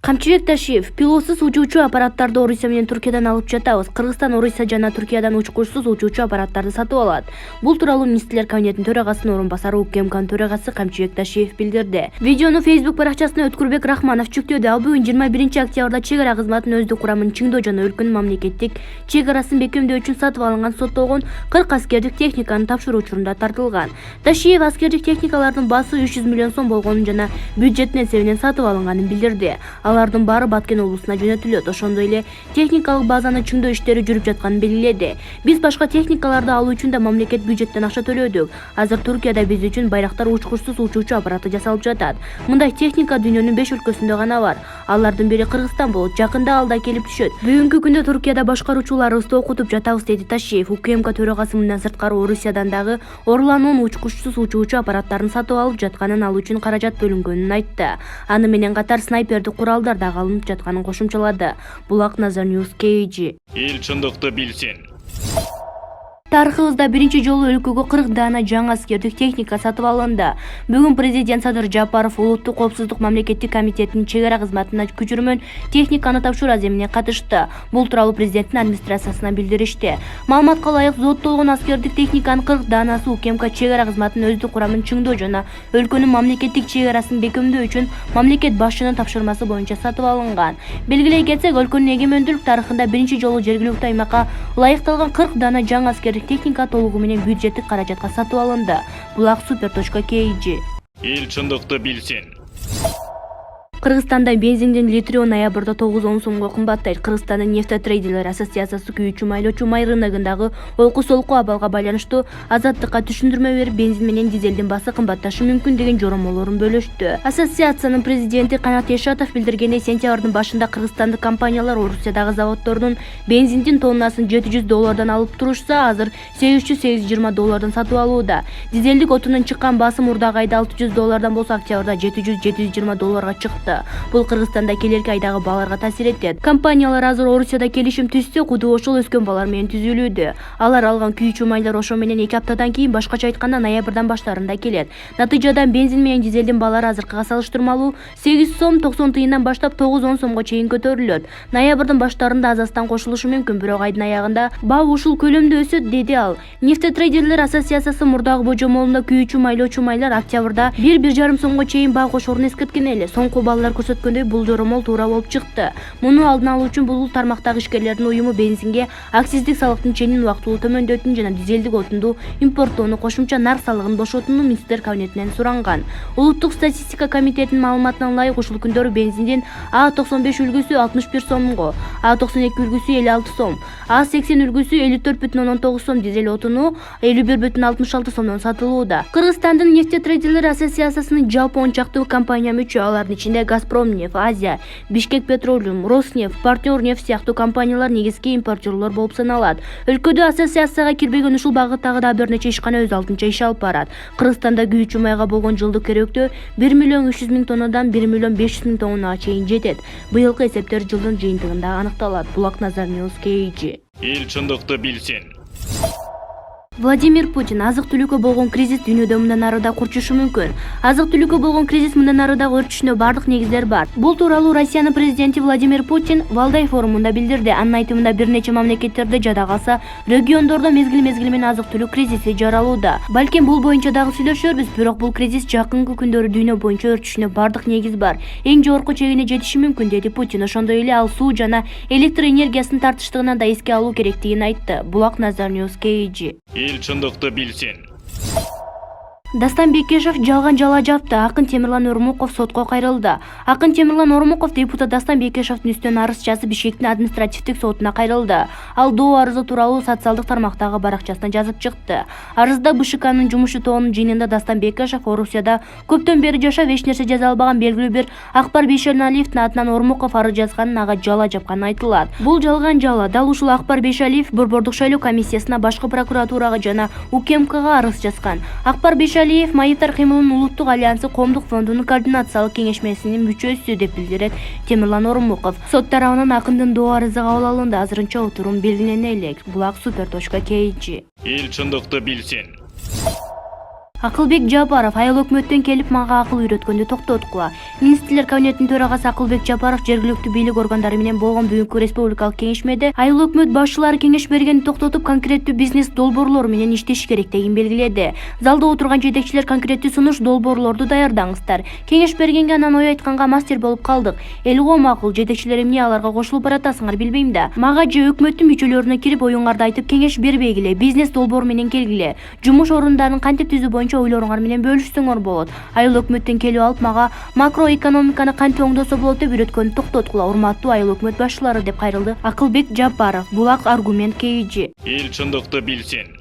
Камчыбек Ташиев, пилотсуз учуучу аппараттарды Орусия менен Түркиядан алып жатабыз. Кыргызстан Орусия жана Түркиядан учкучсуз учуучу аппараттарды сатып алат. Бул тууралуу министрлер кабинетинин төрагасынын орун басары УКМКнын төрагасы Камчыбек Ташиев билдирди. Видеону Facebook баракчасына Өткүрбек Рахманов жүктөдү. Ал бүгүн 21-октябрда чек ара кызматынын өздүк курамын чыңдоо жана өлкөнүн мамлекеттик чек арасын бекемдөө үчүн сатып алынган соттолгон 40 аскердик техниканы тапшыруу учурунда тартылган. Ташиев аскердик техникалардын баасы 300 миллион сом болгонун жана бюджеттин эсебинен сатып алынганын билдирди. Алардын баары Баткен облусуна жөнөтүлөт. Ошондой эле техникалык базаны чыңдоо иштери жүрүп жатканын белгиледи. Биз башка техникаларды алуу үчүн да мамлекет бюджеттен акча төлөдүк. Азыр Түркияда биз үчүн байрактар учкучсуз учуучу аппараты жасалып жатат. Мындай техника дүйнөнүн 5 өлкөсүндө гана бар. Алардын бири Кыргызстан болот. Жакында алда келип түшөт. Бүгүнкү күндө Түркияда башкаруучуларыбызды окутуп жатабыз, деди Ташиев. УКМК төрагасы мындан сырткары Орусиядан дагы Орлануун учкучсуз учуучу аппараттарын сатып алып жатканын, ал үчүн каражат бөлүнгөнүн айтты. Аны менен катар снайпердик куралдар да алынып жатканын кошумчалады. Булак Назар News KG. Эл чындыкты билсин. Тарыхыбызда биринчи жолу өлкөгө 40 дана жаңы аскердик техника сатып алынды. Бүгүн президент Садыр Жапаров Улуттук коопсуздук мамлекеттик комитетинин чек ара кызматына күчүрмөн техниканы тапшыруу аземине катышты. Бул тууралуу президенттин администрациясына билдиришти. Маалыматка ылайык, зооттолгон аскердик техниканын 40 данасы УКМК чек ара кызматынын өздүк курамын чыңдоо жана өлкөнүн мамлекеттик чек арасын бекемдөө үчүн мамлекет башчынын тапшырмасы боюнча сатып алынган. Белгилей кетсек, өлкөнүн эгемендүүлүк тарыхында биринчи жолу жергиликтүү аймакка ылайыкталган 40 дана жаңы аскердик техника толугу менен бюджеттик каражатка сатып алынды. Булак Super.KG. Эл чындыкты билсин. Кыргызстанда бензиндин литри ноябрда 9-10 сомго кымбаттайт. Кыргызстандын нефтетрейдерлер ассоциациясы күйүүчү майлоочу май рыногундагы олку-солку абалга байланыштуу Азаттыкка түшүндүрмө берип, бензин менен дизелдин баасы кымбатташы мүмкүн деген жоромолорун бөлүштү. Ассоциациянын президенти Канат Эшатов билдиргендей, сентябрдын башында кыргызстандык компаниялар Орусиядагы заводдордун бензиндин тоннасын $700 алып турушса, азыр $820 сатып алууда. Дизелдик отунун чыккан баасы мурдагы айда $600 болсо, октябрда $700-720 чыкты. Бул Кыргызстанда келерки айдагы бааларга таасир этет. Компаниялар азыр Орусияда келишим түзсө, кудуу ошол өскөн баалар менен түзүлүүдө. Алар алган күйүүчү майлар ошо менен 2 аптадан кийин, башкача айтканда ноябрдан баштарында келет. Натыйжадан бензин менен дизелдин баалары азыркыга салыштырмалуу 8 сом 90 тыйындан баштап 9-10 сомго чейин көтөрүлөт. Ноябрдын баштарында Азастан кошулушу мүмкүн, бирок айдын аягында баа ушул көрүмдө өсөт, деди ал. Нефтетрейдерлер ассоциациясы мурдагы божомолунда күйүүчү майлоочу майлар октябрда 1-1,5 сомго чейин баа кошорун эскерткен эле. Соңку баалар көрсөткөндөй, бул жоромол туура болуп чыкты. Муну алдын алуу үчүн бул тармактагы ишкерлердин уюму бензинге акциздик салыктын ченин убактылуу төмөндөтүүнү жана дизелдик отунду импорттоону, кошумча нарк салыгын бошотууну министрлер кабинетинен суранган. Улуттук статистика комитетинин маалыматына ылайык, ушул күндөрү бензиндин А95 үлгүсү 61 сомго, А92 үлгүсү 56 сом, А80 үлгүсү 54,19 сом, дизель отуну 51,66 сомдон сатылууда. Кыргызстандын нефтетрейдерлер ассоциациясынын жалпы 10 чактуу компания мүчө, алардын ичинде Газпромнефть, Азия, Бишкек Петролиум, Роснефть, Партнернефть сыяктуу компаниялар негизги импортерлор болуп саналат. Өлкөдө ассоциацияга кирбеген ушул багыттагы да бир нече ишкана өз алдынча иш алып барат. Кыргызстанда күйүүчү майга болгон жылдык керектөө 1,3 миллион тоннадан 1,5 миллион тоннага чейин жетет. Быйылкы эсептер жылдын жыйынтыгында аныкталат. Булак Назар News KG. Эл чындыкты билсин. Владимир Путин: азык-түлүккө болгон кризис дүйнөдө мындан ары да курчушу мүмкүн. Азык-түлүккө болгон кризис мындан ары да өрчүшүнө бардык негиздер бар. Бул тууралуу Россиянын президенти Владимир Путин Валдай форумунда билдирди. Анын айтымында, бир нече мамлекеттерде жада калса, региондордо мезгил менен азык-түлүк кризиси жаралууда. Балким бул боюнча дагы сүйлөшөрбүз, бирок бул кризис жакынкы күндөрү дүйнө боюнча өрчүшүнө бардык негиз бар. Эң жогорку чегине жетиши мүмкүн, деди Путин. Ошондой эле ал суу жана электр энергиясынын тартыштыгынан да эске алуу керектигин айтты. Булак Назар News KG. Эл чындыкты билсин. Дастан Бекешев жалган жала жапты. Акын Темирлан Ормуков сотко кайрылды. Акын Темирлан Ормуков депутат Дастан Бекешевдин үстүнөн арыз жазып Бишкектин административдик сотуна кайрылды. Ал доо арызы тууралуу социалдык тармактагы баракчасына жазып чыкты. Арызда БШКнын жумушу тобунун жыйынында Дастан Бекешев Орусияда көптөн бери жашап, эч нерсе жаза албаган белгилүү бир Акбар Бейшалиевдин атынан Ормуков арыз жазганын, ага жала жапканын айтылат. Бул жалган жала. Дал ушул Акбар Бейшалиев Борбордук шайлоо комиссиясына, башкы прокуратурага жана УКМКга арыз жазган. Акбар Бейшалиев Майыптар кыймылынын улуттук альянсы коомдук фондунун координациялык кеңешмесинин мүчөсү, деп билдирет Темирлан Ормуков. Сот тарабынан акындын доо арызы кабыл алынды. Азырынча отурум белгилене элек. Булак Super.KG. Эл чындыкты билсин. Акылбек Жапаров айыл өкмөттөн келип мага акыл үйрөткөндү токтоткула. Министрлер кабинетинин төрагасы Акылбек Жапаров жергиликтүү бийлик органдары менен болгон бүгүнкү республикалык кеңешмеде айыл өкмөт башчылары кеңеш бергенди токтотуп, конкреттүү бизнес долбоорлор менен иштеш керектигин белгиледи. Залда отурган жетекчилер конкреттүү сунуш долбоорлорду даярдаңыздар. Кеңеш бергенге анан ой айтканга мастер болуп калдык. Эл го макул, жетекчилер эмне аларга кошулуп баратасыңар билбейм да. Мага же өкмөттүн мүчөлөрүнө кирип оюңарды айтып кеңеш бербегиле, бизнес долбоор менен келгиле. Жумуш орундарын кантип түзүү боюнча ойлоруңар менен бөлүшсөңөр болот. Айыл өкмөттөн келип алып мага макроэкономиканы кантип оңдосо болот деп үйрөткөндү токтоткула, урматтуу айыл өкмөт башчылары, деп кайрылды Акылбек Жапаров. Булак аргумент KG. Эл чындыкты билсин.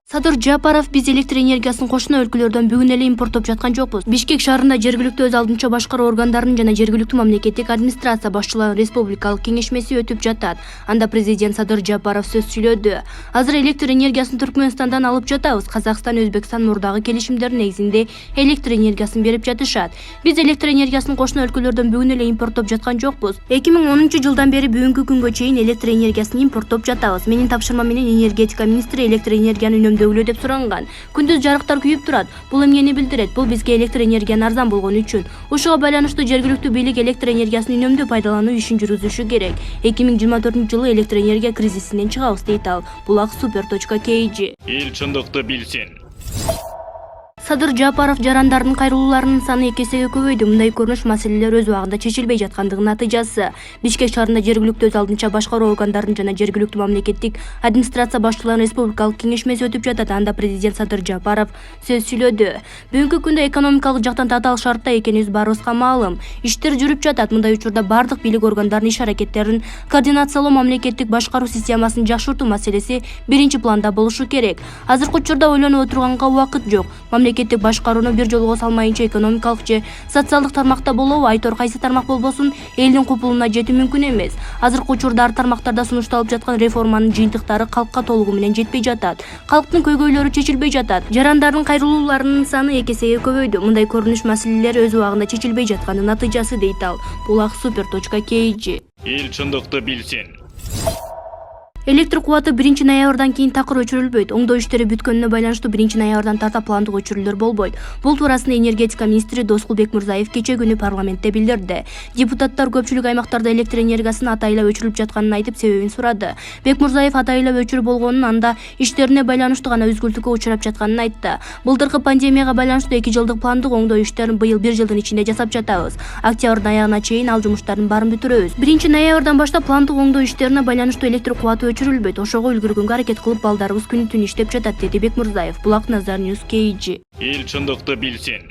Садыр Жапаров: биз электр энергиясын кошуна өлкөлөрдөн бүгүн эле импорттоп жаткан жокпуз. Бишкек шаарында жергиликтүү өз алдынча башкаруу органдарынын жана жергиликтүү мамлекеттик администрация башчыларынын республикалык кеңешмеси өтүп жатат. Анда президент Садыр Жапаров сөз сүйлөдү. Азыр электр энергиясын Түркмөнстандан алып жатабыз. Казакстан, Өзбекстан мурдагы келишимдердин негизинде электр энергиясын берип жатышат. Биз электр энергиясын кошуна өлкөлөрдөн бүгүн эле импорттоп жаткан жокпуз. 2010-жылдан бери бүгүнкү күнгө чейин электр энергиясын импорттоп жатабыз. Менин тапшырма менен энергетика министри электр энергияны дөглө деп суранган. Күндүз жарыктар күйүп турат. Бул эмнени билдирет? Бул бизге электр энергиянын арзан болгону үчүн. Ушуга байланыштуу жергиликтүү бийлик электр энергиясын үнөмдүү пайдалануу ишин жүргүзүшү керек. 2024-жылы электр энергия кризисинен чыгабыз, дейт ал. Булак super.kg. Эл чындыкты билсин. Садыр Жапаров жарандардын кайрылууларынын саны 2 эсеге көбөйдү. Мындай көрүнүш маселелер өз убагында чечилбей жаткандыгынын натыйжасы. Бишкек шаарында жергиликтүү өз алдынча башкаруу органдарынын жана жергиликтүү мамлекеттик администрация башчыларынын республикалык кеңешмеси өтүп жатат. Анда президент Садыр Жапаров сөз сүйлөдү. Бүгүнкү күндө экономикалык жактан татаал шартта экенибиз баарыбызга маалым. Иштер жүрүп жатат. Мындай учурда бардык бийлик органдарынын иш-аракеттерин координациялоо, мамлекеттик башкаруу системасын жакшыртуу маселеси биринчи планда болушу керек. Азыркы учурда ойлонуп отурганга убакыт жок. Мамлекеттик башкарууну бир жолго салмайынча экономикалык же социалдык тармакта болобу, айтор кайсы тармак болбосун элдин купулуна жетүү мүмкүн эмес. Азыркы учурда ар тармактарда сунушталып жаткан реформанын жыйынтыктары калкка толугу менен жетпей жатат. Калктын көйгөйлөрү чечилбей жатат. Жарандардын кайрылууларынын саны 2 эсеге көбөйдү. Мындай көрүнүш маселелер өз убагында чечилбей жаткандын натыйжасы, дейт ал. Булак super.kg. Эл чындыкты билсин. Электр кубаты 1-ноябрдан кийин такыр өчүрүлбөйт. Оңдоо иштери бүткөнүнө байланыштуу 1-ноябрдан тарта пландык өчүрүүлөр болбойт. Бул туурасында энергетика министри Доскул Бекмурзаев кече күнү парламентте билдирди. Депутаттар көпчүлүк аймактарда электр энергиясынын атайылап өчүрүлүп жатканын айтып, себебин сурады. Бекмурзаев атайылап өчүрүү болгонун, анда иштерине байланыштуу гана үзгүлтүккө учурап жатканын айтты. Былтыркы пандемияга байланыштуу 2 жылдык пландык оңдоо иштерин быйыл 1 жылдын ичинде жасап жатабыз. Октябрдын аягына чейин ал жумуштардын баарын бүтүрөбүз. 1-ноябрдан баштап пландык оңдоо иштерине байланыштуу электр кубаты өчүрүлбөйт. Ошого үлгүргөнгө аракет кылып, балдарыбыз күнү түн иштеп жатат, деди Бекмурзаев. Булак Назар News KG. Эл чындыкты билсин.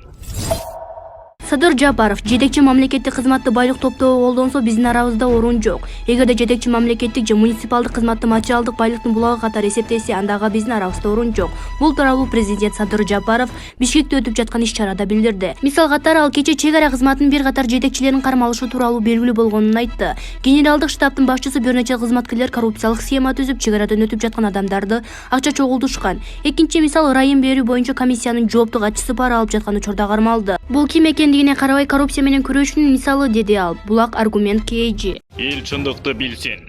Садыр Жапаров: жетекчи мамлекеттик кызматты байлык топтоо колдонсо, биздин арабызда орун жок. Эгерде жетекчи мамлекеттик же муниципалдык кызматты материалдык байлыктын булагы катары эсептесе, анда ага биздин арабызда орун жок. Бул тууралуу президент Садыр Жапаров Бишкекте өтүп жаткан иш-чарада билдирди. Мисал катары ал кече чек ара кызматынын бир катар жетекчилерин кармалышы тууралуу белгилүү болгонун айтты. Генералдык штабтын башчысы бир нече кызматкерлер коррупциялык схема түзүп, чек арадан өтүп жаткан адамдарды акча чогултушкан. Экинчи мисал, райым берүү боюнча комиссиянын жооптук ачысы пара алып жаткан учурда кармалды. Бул ким экендигине карабай коррупция менен күрөшүүнүн мисалы, деди ал. Булак аргумент KG. Эл чындыкты билсин.